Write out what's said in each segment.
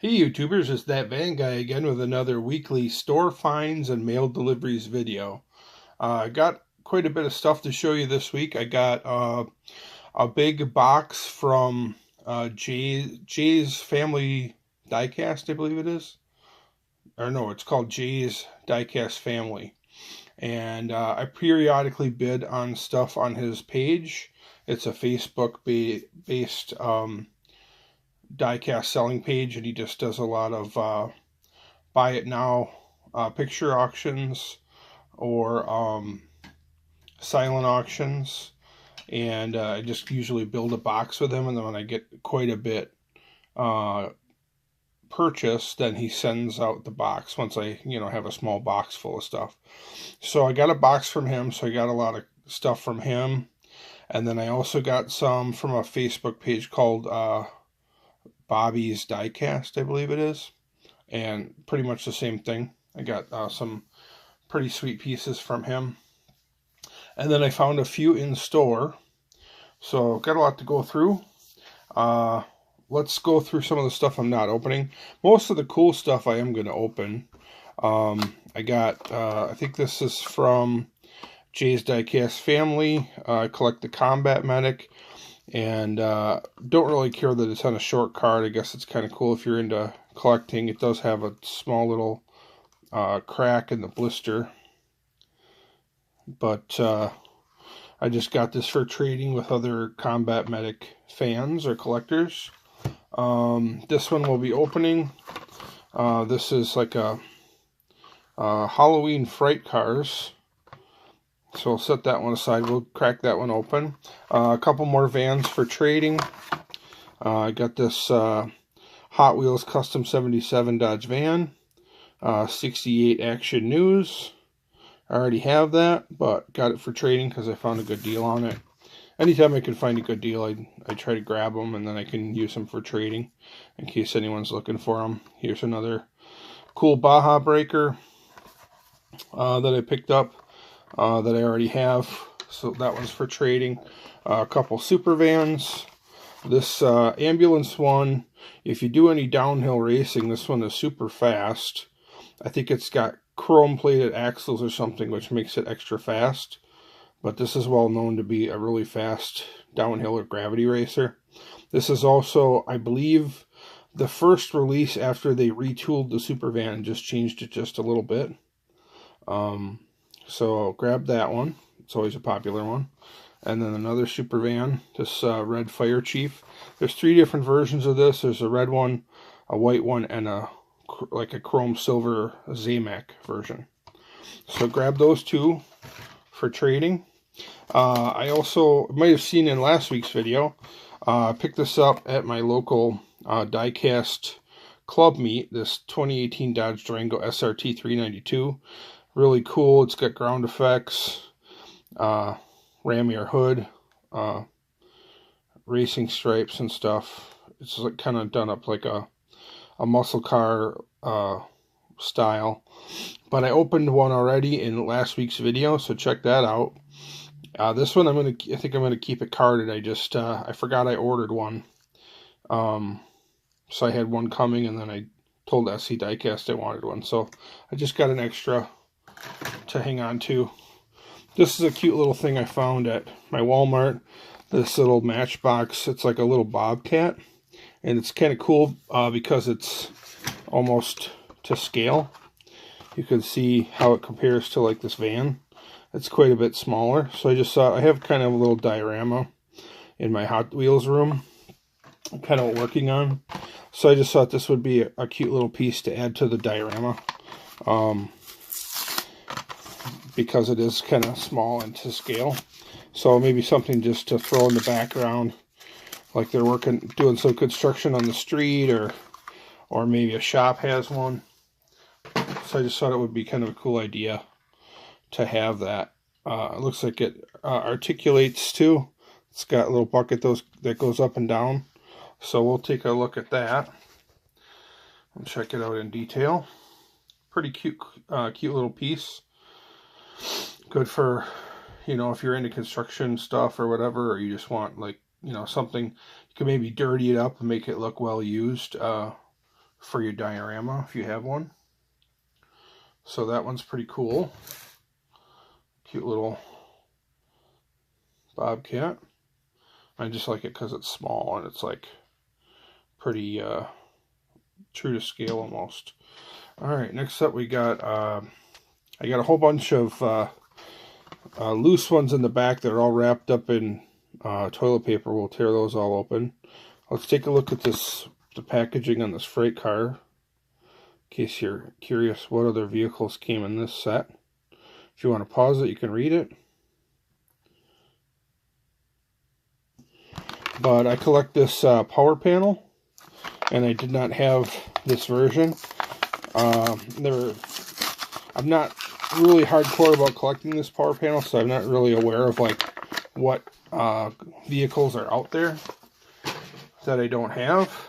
Hey YouTubers, it's that van guy again with another weekly store finds and mail deliveries video. I got quite a bit of stuff to show you this week. I got a big box from Jay's Family Diecast, I believe it is. Or no, it's called Jay's Diecast Family. And I periodically bid on stuff on his page. It's a Facebook-based diecast selling page, and he just does a lot of buy it now picture auctions or silent auctions. And I just usually build a box with him, and then when I get quite a bit purchased, then he sends out the box once I have a small box full of stuff. So I got a box from him, so I got a lot of stuff from him. And then I also got some from a Facebook page called Bobby's Diecast, I believe it is, and pretty much the same thing. I got some pretty sweet pieces from him. And then I found a few in store, so got a lot to go through. Let's go through some of the stuff I'm not opening. Most of the cool stuff I am going to open. I got, I think this is from Jay's Diecast Family. I collect the Combat Medic, and don't really care that it's on a short card. I guess it's kind of cool if you're into collecting. It does have a small little crack in the blister, but I just got this for trading with other Combat Medic fans or collectors. This one we'll be opening. This is like a Halloween Fright Cars. So we'll set that one aside. We'll crack that one open. A couple more vans for trading. I got this Hot Wheels Custom 77 Dodge van. 68 Action News. I already have that, but got it for trading because I found a good deal on it. Anytime I can find a good deal, I try to grab them, and then I can use them for trading in case anyone's looking for them. Here's another cool Baja Breaker that I picked up. That I already have, so that one's for trading. A couple super vans. This ambulance one, if you do any downhill racing, this one is super fast. I think it's got chrome plated axles or something, which makes it extra fast, but this is well known to be a really fast downhill or gravity racer. This is also, I believe, the first release after they retooled the super van and just changed it just a little bit. So I'll grab that one. It's always a popular one. And then another super van, this red Fire Chief. There's 3 different versions of this. There's a red one, a white one, and like a chrome silver Zamac version. So grab those 2 for trading. I also might have seen in last week's video, I picked this up at my local diecast club meet, this 2018 Dodge Durango SRT 392. Really cool. It's got ground effects, ramier hood, racing stripes and stuff. It's like kind of done up like a muscle car style. But I opened one already in last week's video, so check that out. This one I think I'm gonna keep it carded. I forgot I ordered one. So I had one coming, and then I told SC Diecast I wanted one, so I just got an extra to hang on to. This is a cute little thing I found at my Walmart. This little Matchbox. It's like a little bobcat, and it's kind of cool because it's almost to scale. You can see how it compares to like this van. It's quite a bit smaller, so I just thought I have kind of a little diorama in my Hot Wheels room I'm kind of working on, so I just thought this would be a cute little piece to add to the diorama. Because it is kind of small and to scale. So maybe something just to throw in the background, like they're doing some construction on the street, or maybe a shop has one. So I just thought it would be kind of a cool idea to have that. It looks like it articulates too. It's got a little bucket that goes up and down. So we'll take a look at that and check it out in detail. Pretty cute, cute little piece. Good for, if you're into construction stuff or whatever, or you just want like, something, you can maybe dirty it up and make it look well used. for your diorama if you have one. So that one's pretty cool. Cute little bobcat. I just like it because it's small and it's like pretty true to scale almost. Alright, next up we got, I got a whole bunch of loose ones in the back that are all wrapped up in toilet paper. We'll tear those all open. Let's take a look at the packaging on this freight car, in case you're curious what other vehicles came in this set. If you want to pause it, you can read it. But I collect this power panel, and I did not have this version. I'm not really hardcore about collecting this power panel, so I'm not really aware of like what vehicles are out there that I don't have.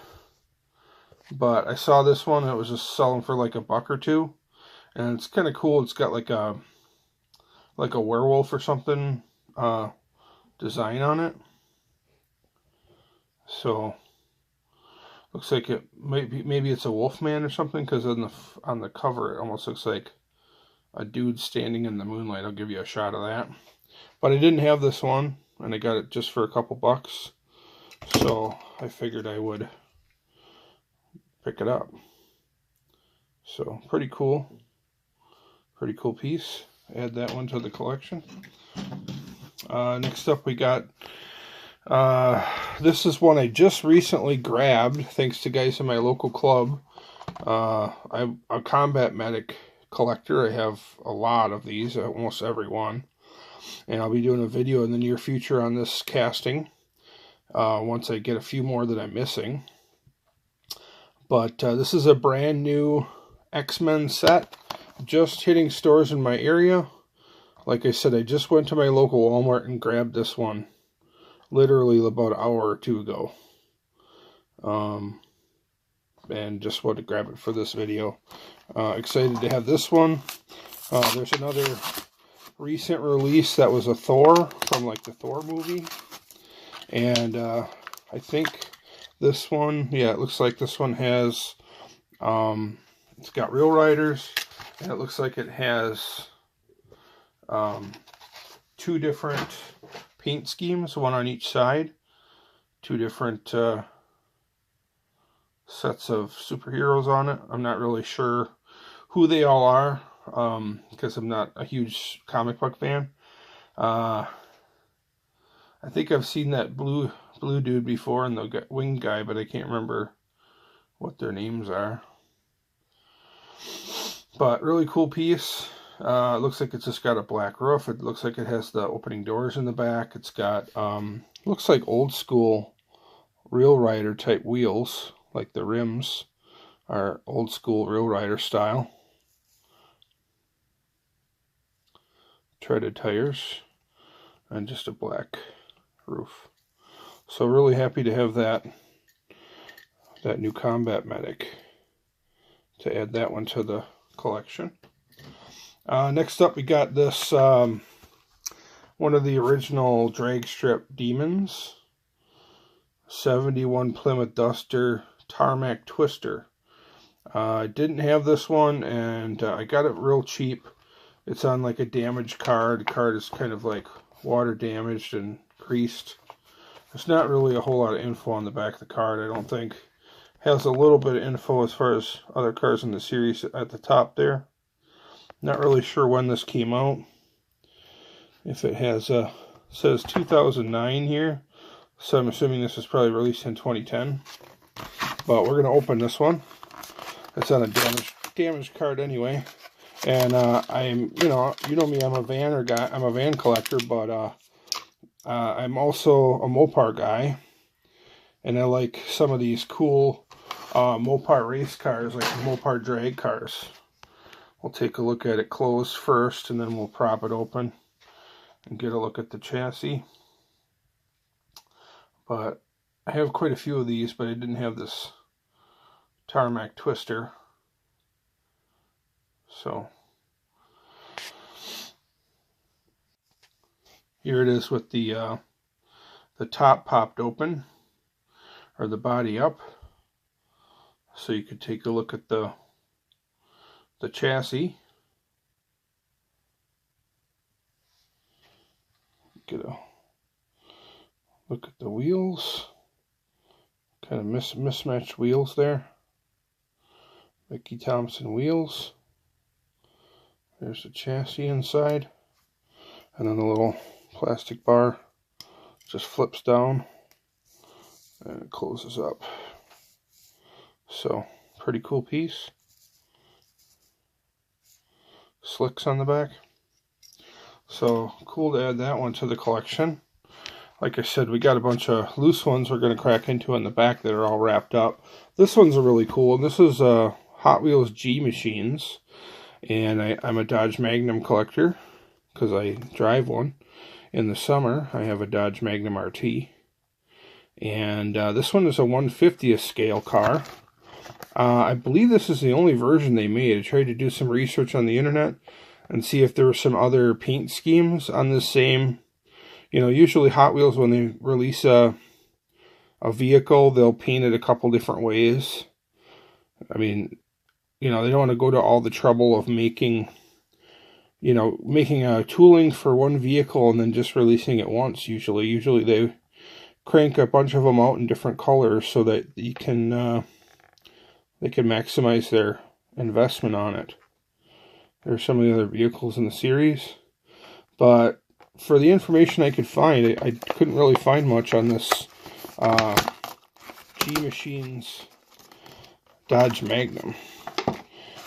But I saw this one, and it was just selling for like $1 or $2, and it's kind of cool. It's got like a werewolf or something design on it. So looks like it maybe it's a Wolfman or something, because on the cover it almost looks like a dude standing in the moonlight. I'll give you a shot of that. But I didn't have this one, and I got it just for a couple bucks, so I figured I would pick it up. So pretty cool piece. Add that one to the collection. Next up we got this is one I just recently grabbed thanks to guys in my local club. I'm a combat medic collector. I have a lot of these, almost every one, and I'll be doing a video in the near future on this casting once I get a few more that I'm missing. But this is a brand new X-Men set, just hitting stores in my area. Like I said, I just went to my local Walmart and grabbed this one literally about an hour or two ago. And just wanted to grab it for this video. Excited to have this one. There's another recent release that was a Thor from like the Thor movie. And I think this one, yeah, it looks like this one has, it's got Real Riders, and it looks like it has 2 different paint schemes, one on each side, 2 different sets of superheroes on it. I'm not really sure who they all are, because I'm not a huge comic book fan. I think I've seen that blue dude before and the winged guy, but I can't remember what their names are. But really cool piece. It looks like it's just got a black roof. It looks like it has the opening doors in the back. It's got looks like old school Real Rider type wheels, like the rims are old school Real Rider style. Treaded tires and just a black roof. So really happy to have that new combat medic, to add that one to the collection. Next up we got this one of the original drag strip demons, 71 Plymouth Duster Tarmac Twister. I didn't have this one, and I got it real cheap. It's on like a damaged card. The card is kind of like water damaged and creased. There's not really a whole lot of info on the back of the card, I don't think. Has a little bit of info as far as other cards in the series at the top there. Not really sure when this came out. If it has says 2009 here, so I'm assuming this was probably released in 2010. But we're gonna open this one. It's on a damaged card anyway. And I'm, you know me, I'm a van collector, but I'm also a Mopar guy, and I like some of these cool Mopar race cars, like Mopar drag cars. We'll take a look at it closed first, and then we'll prop it open and get a look at the chassis. But I have quite a few of these, but I didn't have this Tarmac Twister. So here it is with the top popped open, or the body up. So you could take a look at the chassis. Get a look at the wheels. Kind of mismatched wheels there. Mickey Thompson wheels. There's the chassis inside. And then the little plastic bar just flips down and it closes up. So, pretty cool piece. Slicks on the back. So, cool to add that one to the collection. Like I said, we got a bunch of loose ones we're going to crack into in the back that are all wrapped up. This one's a really cool one. This is Hot Wheels G machines. And I'm a Dodge Magnum collector because I drive one. In the summer, I have a Dodge Magnum RT. And this one is a 1/50th scale car. I believe this is the only version they made. I tried to do some research on the internet and see if there were some other paint schemes on the same. You know, usually Hot Wheels, when they release a vehicle, they'll paint it a couple different ways. I mean, you know, they don't want to go to all the trouble of making a tooling for one vehicle and then just releasing it once. Usually they crank a bunch of them out in different colors so that they can maximize their investment on it. There's some of the other vehicles in the series, but for the information I could find, I couldn't really find much on this G Machines Dodge Magnum.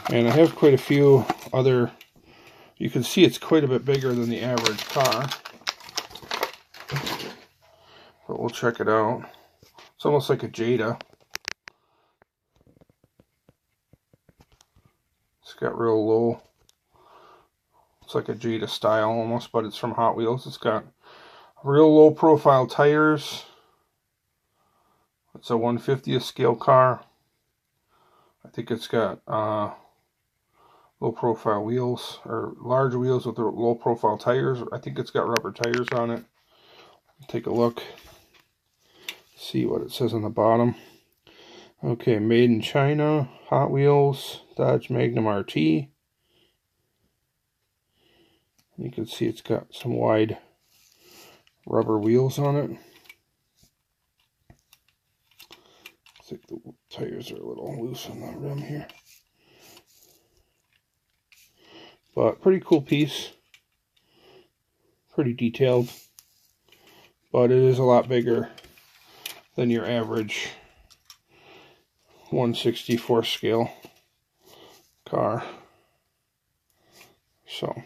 And I have quite a few other. You can see it's quite a bit bigger than the average car. But we'll check it out. It's almost like a Jada. It's got real low. It's like a Jada style almost, but it's from Hot Wheels. It's got real low profile tires. It's a 1/50th scale car. I think it's got low profile wheels, or large wheels with low profile tires. I think it's got rubber tires on it. Take a look. See what it says on the bottom. Okay, made in China, Hot Wheels, Dodge Magnum RT. You can see it's got some wide rubber wheels on it. I think the tires are a little loose on the rim here. But pretty cool piece. Pretty detailed. But it is a lot bigger than your average 1/64 scale car. So,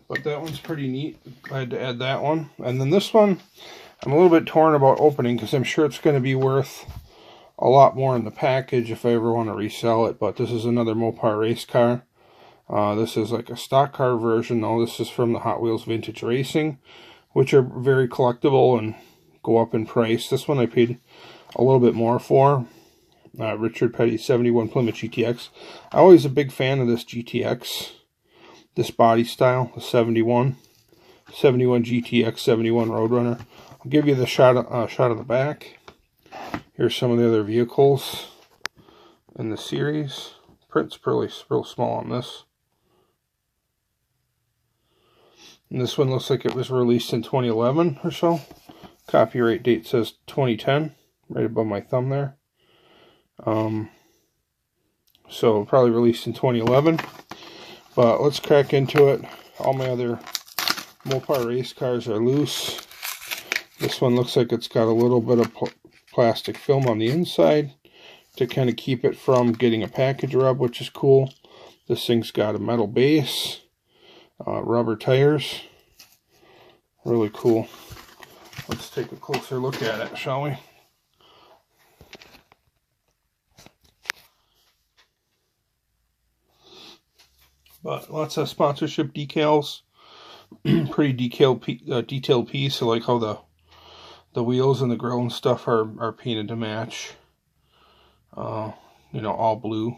but that one's pretty neat. Glad to add that one. And then this one, I'm a little bit torn about opening because I'm sure it's going to be worth a lot more in the package if I ever want to resell it. But this is another Mopar race car. This is like a stock car version, though. This is from the Hot Wheels Vintage Racing, which are very collectible and go up in price. This one I paid a little bit more for. Richard Petty 71 Plymouth GTX. I'm always a big fan of this GTX, this body style, the 71 GTX 71 Roadrunner. I'll give you the shot of the back. Here's some of the other vehicles in the series. Print's really real small on this. And this one looks like it was released in 2011 or so. Copyright date says 2010, right above my thumb there. So probably released in 2011. But let's crack into it. All my other Mopar race cars are loose. This one looks like it's got a little bit of plastic film on the inside to kind of keep it from getting a package rub, which is cool. This thing's got a metal base, rubber tires. Really cool. Let's take a closer look at it, shall we? But lots of sponsorship decals. Pretty detailed piece. I like how the wheels and the grill and stuff are painted to match. You know, all blue.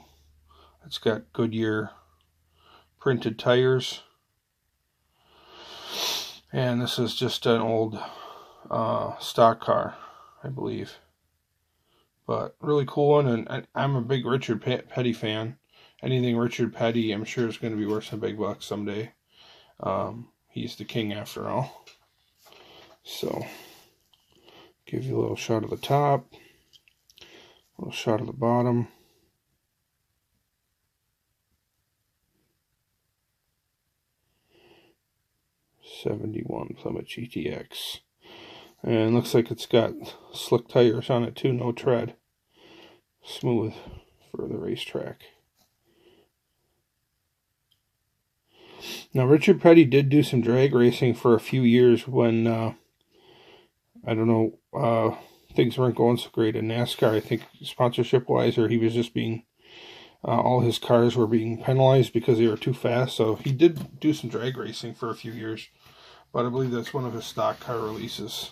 It's got Goodyear printed tires. And this is just an old stock car, I believe. But really cool one, and I'm a big Richard Petty fan. Anything Richard Petty, I'm sure is going to be worth some big bucks someday. He's the king after all. So, give you a little shot of the top, a little shot of the bottom. '71 Plymouth GTX. And looks like it's got slick tires on it too, no tread. Smooth for the racetrack. Now, Richard Petty did do some drag racing for a few years when, I don't know, things weren't going so great in NASCAR, I think, sponsorship-wise, or he was just being, all his cars were being penalized because they were too fast. So he did do some drag racing for a few years, but I believe that's one of his stock car releases.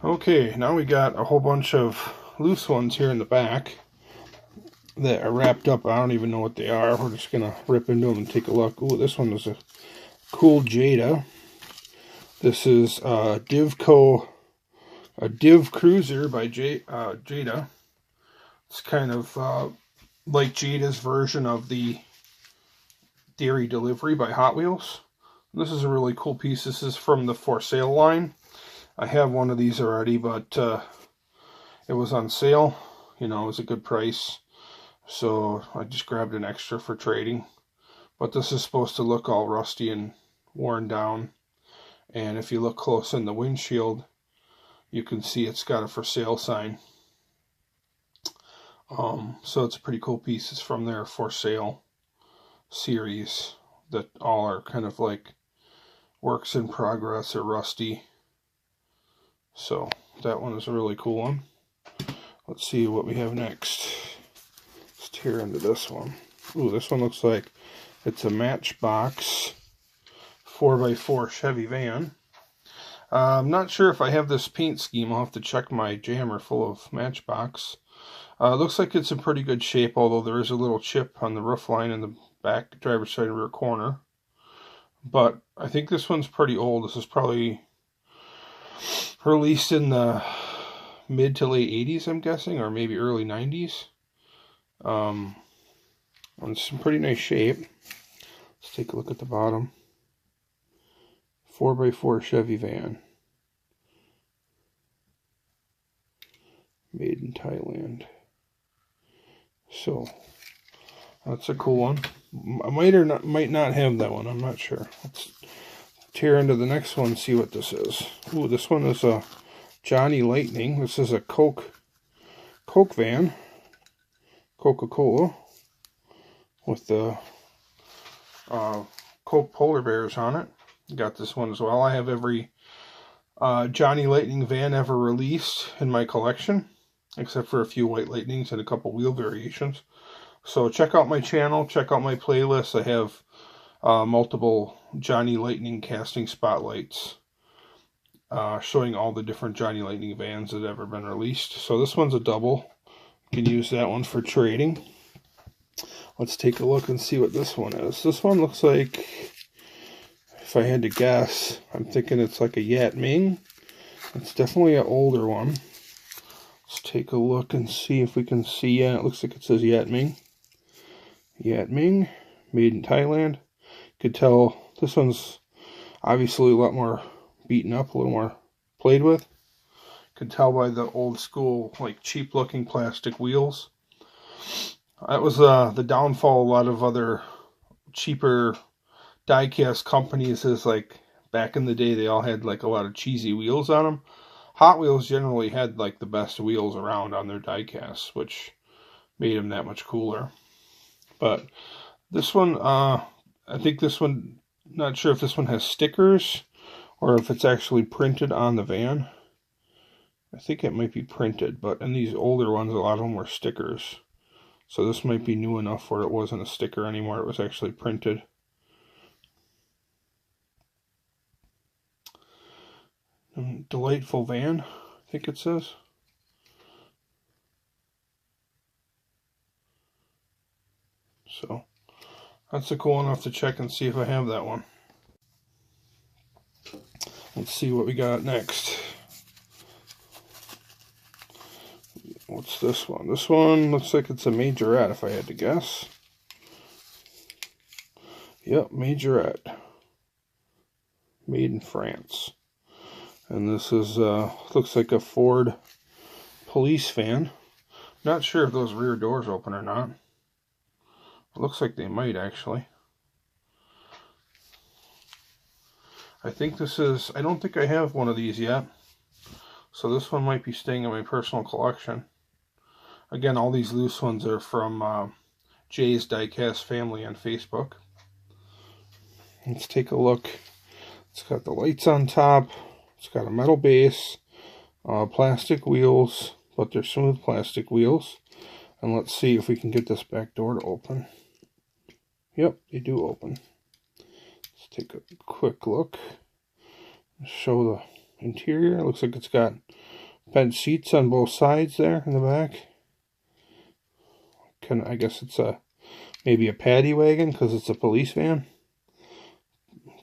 Okay, now we got a whole bunch of loose ones here in the back that are wrapped up. I don't even know what they are. We're just going to rip into them and take a look. Ooh, this one is a cool Jada. This is a Div Cruiser by Jada. It's kind of like Jada's version of the Dairy Delivery by Hot Wheels. This is a really cool piece. This is from the For Sale line. I have one of these already, but it was on sale. You know, it was a good price. So I just grabbed an extra for trading. But this is supposed to look all rusty and worn down. And if you look close in the windshield, you can see it's got a for sale sign. So it's a pretty cool piece. It's from their For Sale series that all are kind of like works in progress or rusty. So that one is a really cool one. Let's see what we have next. Let's tear into this one. Ooh, this one looks like it's a Matchbox 4x4 Chevy van. I'm not sure if I have this paint scheme. I'll have to check my jammer full of Matchbox. Looks like it's in pretty good shape, although there is a little chip on the roof line in the back driver's side rear corner. But I think this one's pretty old. This is probably released in the mid to late 80s, I'm guessing, or maybe early 90s. It's some pretty nice shape. Let's take a look at the bottom. 4x4 Chevy van. Made in Thailand. So, that's a cool one. I might not have that one. I'm not sure. Let's tear into the next one and see what this is. Ooh, this one is a Johnny Lightning. This is a Coke van. Coca-Cola. With the Coke polar bears on it. Got this one as well. I have every Johnny Lightning van ever released in my collection, except for a few White Lightnings and a couple wheel variations. So check out my channel, check out my playlist. I have multiple Johnny Lightning casting spotlights showing all the different Johnny Lightning vans that have ever been released. So this one's a double. You can use that one for trading. Let's take a look and see what this one is. This one looks like, if I had to guess, I'm thinking it's like a Yat Ming. It's definitely an older one. Let's take a look and see if we can see. Yeah, it looks like it says Yat Ming. Yat Ming, made in Thailand. You could tell this one's obviously a lot more beaten up, a little more played with. You could tell by the old school, like cheap looking plastic wheels. That was the downfall of a lot of other cheaper die-cast companies, is like back in the day they all had like a lot of cheesy wheels on them. Hot Wheels generally had like the best wheels around on their die-casts, which made them that much cooler. But this one, I think this one, not sure if this one has stickers or if it's actually printed on the van. I think it might be printed, but in these older ones, a lot of them were stickers. So this might be new enough where it wasn't a sticker anymore, it was actually printed. Delightful van, I think it says. So that's a cool enough to check and see if I have that one. Let's see what we got next. Let's What's this one? This one looks like it's a majorette, if I had to guess. Yep, majorette. Made in France. And this is, looks like a Ford police van. Not sure if those rear doors open or not. It looks like they might, actually. I think this is, I don't think I have one of these yet. So this one might be staying in my personal collection. Again, all these loose ones are from Jay's Diecast Family on Facebook. Let's take a look. It's got the lights on top. It's got a metal base, plastic wheels, but they're smooth plastic wheels. And let's see if we can get this back door to open. Yep, they do open. Let's take a quick look. Show the interior. It looks like it's got bed seats on both sides there in the back. I guess it's maybe a paddy wagon because it's a police van.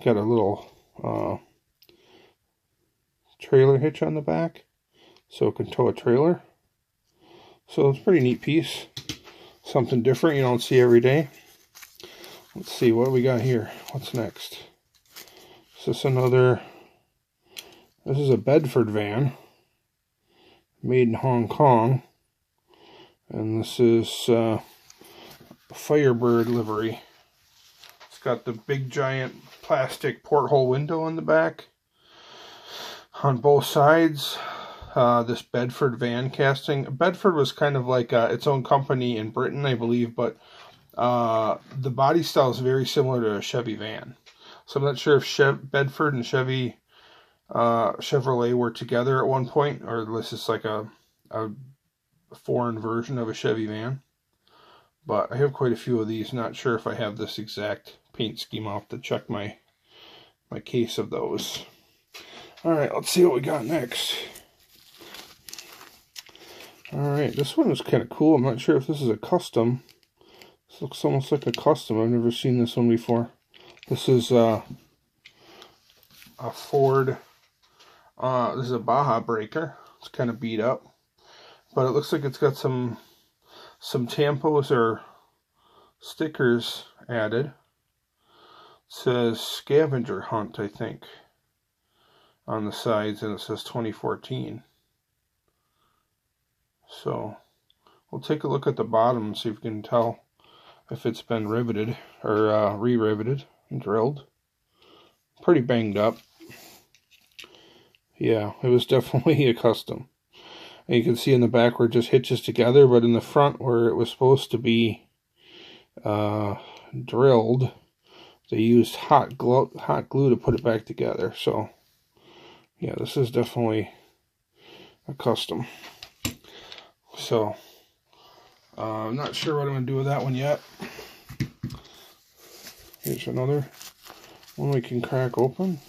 Got a little trailer hitch on the back so it can tow a trailer. So it's a pretty neat piece. Something different you don't see every day. Let's see what we got here. What's next? Is this another? This is a Bedford van made in Hong Kong. And this is Firebird livery. It's got the big giant plastic porthole window on the back. On both sides, this Bedford van casting. Bedford was kind of like its own company in Britain, I believe, but the body style is very similar to a Chevy van. So I'm not sure if Bedford and Chevrolet were together at one point, or this is like a foreign version of a Chevy van. But I have quite a few of these. Not sure if I have this exact paint scheme. I'll have to check my case of those. Alright, let's see what we got next. Alright, this one is kind of cool. I'm not sure if this is a custom. This looks almost like a custom. I've never seen this one before. This is a Ford. This is a Baja breaker. It's kind of beat up. But it looks like it's got some tampos or stickers added. It says scavenger hunt, I think, on the sides, and it says 2014. So we'll take a look at the bottom and see if we can tell if it's been riveted or re-riveted and drilled. Pretty banged up. Yeah, it was definitely a custom. And you can see in the back where it just hitches together, but in the front where it was supposed to be drilled, they used hot glue to put it back together. So yeah, this is definitely a custom. So I'm not sure what I'm going to do with that one yet. Here's another one we can crack open.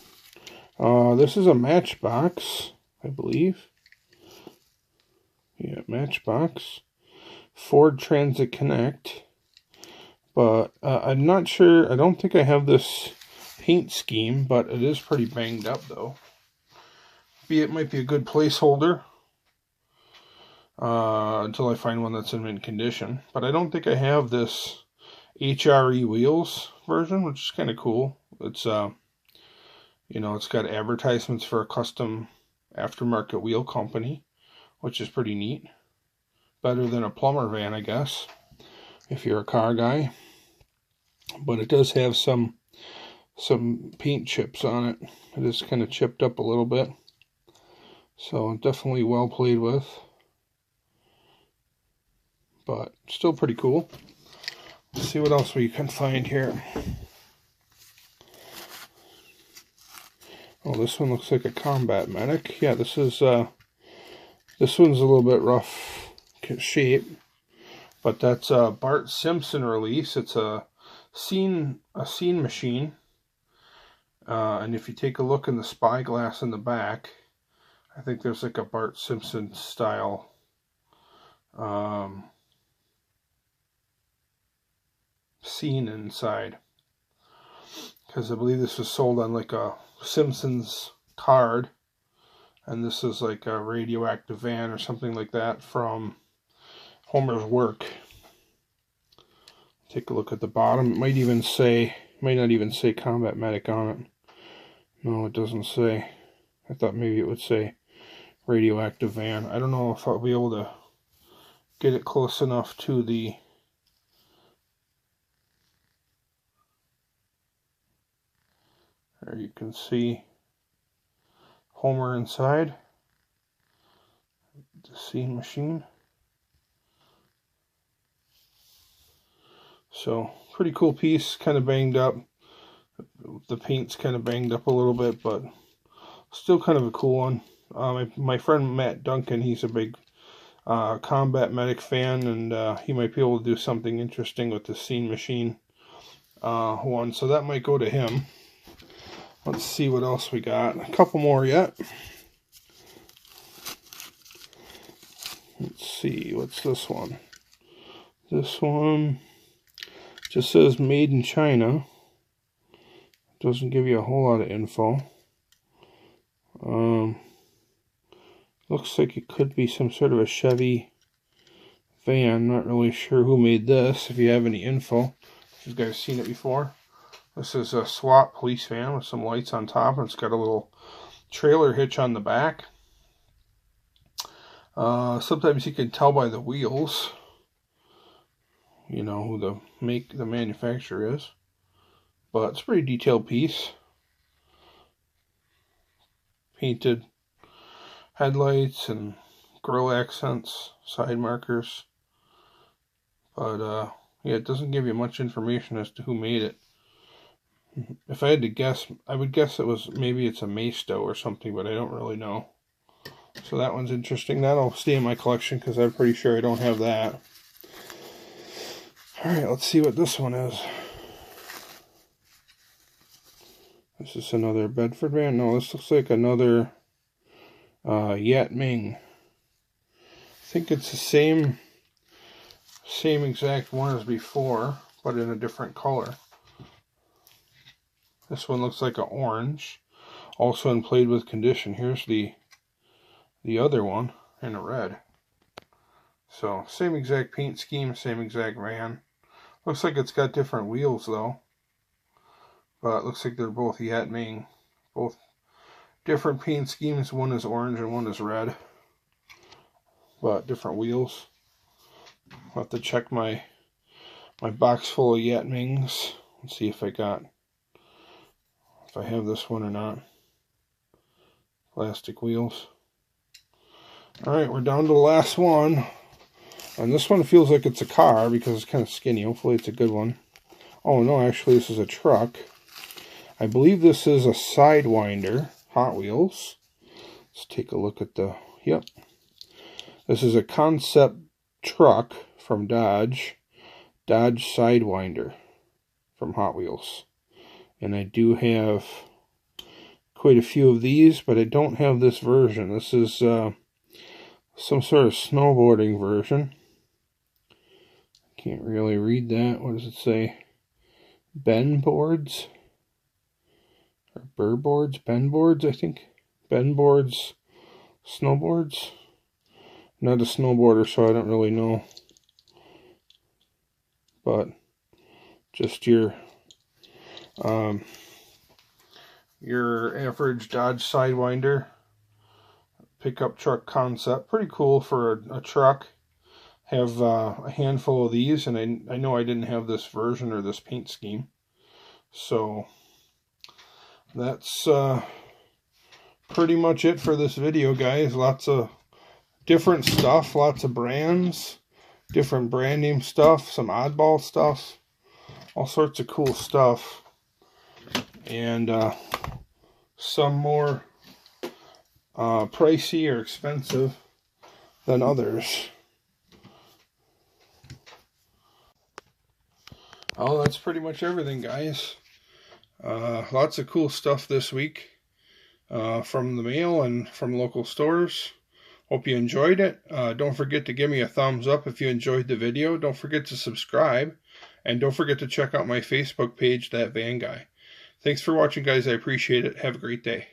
This is a Matchbox, I believe. Yeah, Matchbox. Ford Transit Connect. But I'm not sure. I don't think I have this paint scheme, but it is pretty banged up though. It might be a good placeholder until I find one that's in mint condition. But I don't think I have this HRE wheels version, which is kind of cool. It's you know, it's got advertisements for a custom aftermarket wheel company, which is pretty neat. Better than a plumber van, I guess, if you're a car guy. But it does have some paint chips on it. It is kind of chipped up a little bit. So definitely well played with. But still pretty cool. Let's see what else we can find here. Oh, this one looks like a combat medic. Yeah, this one's a little bit rough shape. But that's a Bart Simpson release. It's a scene machine. And if you take a look in the spyglass in the back, I think there's like a Bart Simpson style scene inside. Because I believe this was sold on like a Simpsons card. And this is like a radioactive van or something like that from Homer's work. Take a look at the bottom. It might not even say Combat Medic on it. No, it doesn't say. I thought maybe it would say radioactive van. I don't know if I'll be able to get it close enough to the there you can see Homer inside the scene machine. So pretty cool piece, kind of banged up. The paint's kind of banged up a little bit, but still kind of a cool one. My friend Matt Duncan, he's a big Combat Medic fan, and he might be able to do something interesting with the scene machine one, so that might go to him. Let's see what else we got. A couple more yet. Let's see, what's this one? This one just says made in China. Doesn't give you a whole lot of info. Looks like it could be some sort of a Chevy van. Not really sure who made this. If you have any info, if you guys seen it before. This is a SWAT police van with some lights on top, and it's got a little trailer hitch on the back. Sometimes you can tell by the wheels, you know, who the manufacturer is. But it's a pretty detailed piece. Painted headlights and grill accents, side markers. But yeah, it doesn't give you much information as to who made it. If I had to guess, I would guess maybe it's a Maisto or something, but I don't really know. So that one's interesting. That'll stay in my collection because I'm pretty sure I don't have that. Alright, let's see what this one is. This is another Bedford van. No, this looks like another Yat Ming. I think it's the same exact one as before, but in a different color. This one looks like an orange, also in played with condition. Here's the other one in a red. So same exact paint scheme, same exact van. Looks like it's got different wheels though. But it looks like they're both Yat Ming. Both different paint schemes. One is orange and one is red. But different wheels. I'll have to check my box full of Yat Mings. Let's see if I have this one or not. Plastic wheels. Alright, we're down to the last one. And this one feels like it's a car because it's kind of skinny. Hopefully it's a good one. Oh no, actually this is a truck. I believe this is a Sidewinder, Hot Wheels. Let's take a look at yep. This is a concept truck from Dodge Sidewinder from Hot Wheels. And I do have quite a few of these, but I don't have this version. This is some sort of snowboarding version. Can't really read that. What does it say? Ben boards? Or burr boards? Ben boards, I think. Ben boards, snowboards. Not a snowboarder, so I don't really know. But just your average Dodge Sidewinder pickup truck concept. Pretty cool for a truck. Have a handful of these, and I know I didn't have this version or this paint scheme. So that's pretty much it for this video, guys. Lots of different stuff, lots of brands, different brand name stuff, some oddball stuff, all sorts of cool stuff, and some more pricey or expensive than others. Oh, that's pretty much everything, guys. Lots of cool stuff this week from the mail and from local stores. Hope you enjoyed it. Don't forget to give me a thumbs up if you enjoyed the video. Don't forget to subscribe. And don't forget to check out my Facebook page, That Van Guy. Thanks for watching, guys. I appreciate it. Have a great day.